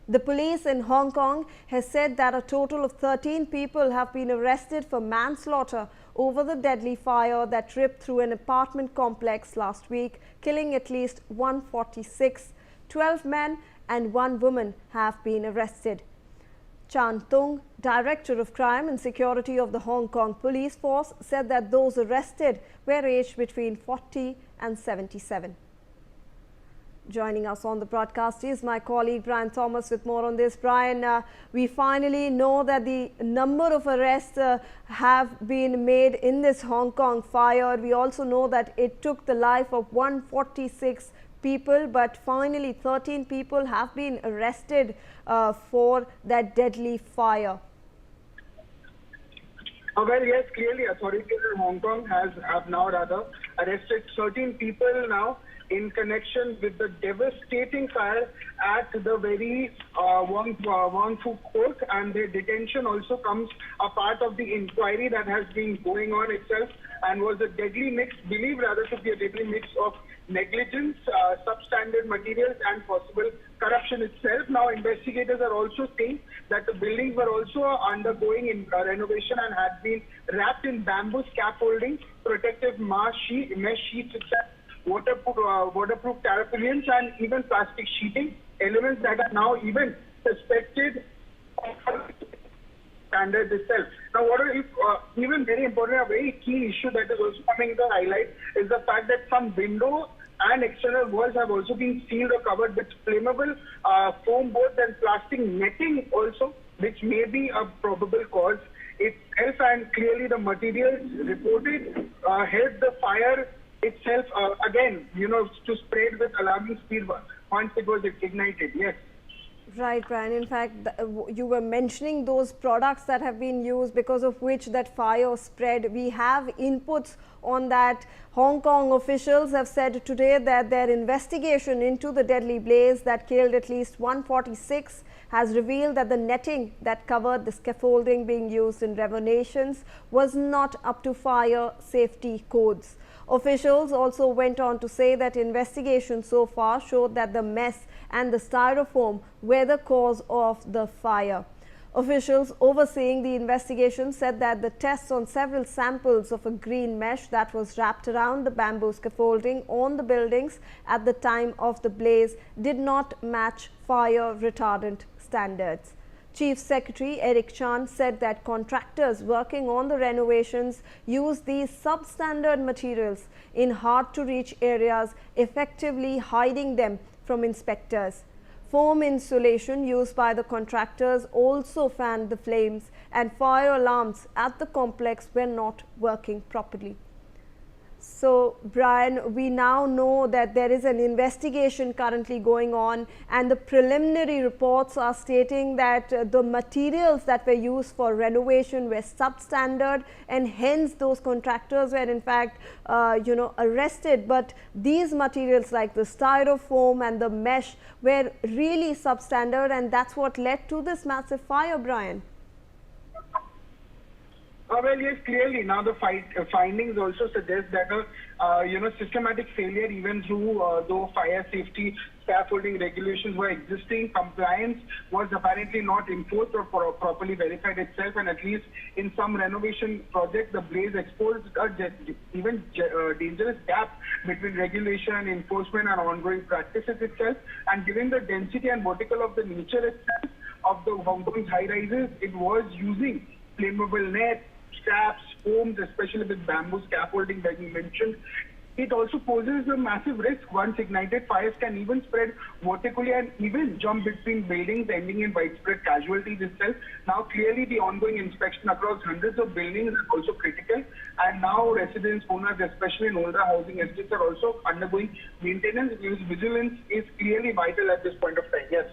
The police in Hong Kong has said that a total of 13 people have been arrested for manslaughter over the deadly fire that ripped through an apartment complex last week, killing at least 146. 12 men and 1 woman have been arrested. Tung, Director of Crime and Security of the Hong Kong Police Force, said that those arrested were aged between 40 and 77. Joining us on the broadcast is my colleague Brian Thomas with more on this. Brian, we finally know that the number of arrests have been made in this Hong Kong fire. We also know that it took the life of 146 people, but finally 13 people have been arrested for that deadly fire. Well, yes, clearly authorities in Hong Kong have now arrested 13 people now in connection with the devastating fire at the very Wong Fu Court, and their detention also comes a part of the inquiry that has been going on itself, and was a deadly mix, believed rather to be a deadly mix of negligence, substandard materials and possible corruption itself. Now investigators are also saying that the buildings were also undergoing renovation and had been wrapped in bamboo scaffolding, protective mesh sheets itself, waterproof tarpaulins and even plastic sheeting, elements that are now even suspected of standards itself. Now, even very important, a very key issue that is also coming to highlight is the fact that some window and external walls have also been sealed or covered with flammable foam boards and plastic netting also, which may be a probable cause itself. And clearly the materials reported helped the fire itself again, to spread with alarming speed once it was ignited. Yes. Right, Brian. In fact, you were mentioning those products that have been used because of which that fire spread. We have inputs on that. Hong Kong officials have said today that their investigation into the deadly blaze that killed at least 146 has revealed that the netting that covered the scaffolding being used in renovations was not up to fire safety codes. Officials also went on to say that investigation so far showed that the mess and the styrofoam were the cause of the fire. Officials overseeing the investigation said that the tests on several samples of a green mesh that was wrapped around the bamboo scaffolding on the buildings at the time of the blaze did not match fire retardant standards. Chief Secretary Eric Chan said that contractors working on the renovations use these substandard materials in hard-to-reach areas, effectively hiding them from inspectors. Foam insulation used by the contractors also fanned the flames, and fire alarms at the complex were not working properly. So, Brian, we now know that there is an investigation currently going on, and the preliminary reports are stating that the materials that were used for renovation were substandard, and hence those contractors were in fact arrested. But these materials like the styrofoam and the mesh were really substandard, and that's what led to this massive fire, Brian. Well, yes, clearly. Now the findings also suggest that systematic failure, even through though fire safety scaffolding regulations were existing, compliance was apparently not enforced or properly verified itself, and at least in some renovation projects, the blaze exposed a dangerous gap between regulation and enforcement and ongoing practices itself. And given the density and vertical of the nature itself of the Hong Kong's high rises, it was using flammable nets, straps, foams, especially with bamboo scaffolding that you mentioned. It also poses a massive risk. Once ignited, fires can even spread vertically and even jump between buildings, ending in widespread casualties itself. Now, clearly, the ongoing inspection across hundreds of buildings is also critical. And now, residents, owners, especially in older housing estates, are also undergoing maintenance. Vigilance is clearly vital at this point of time. Yes.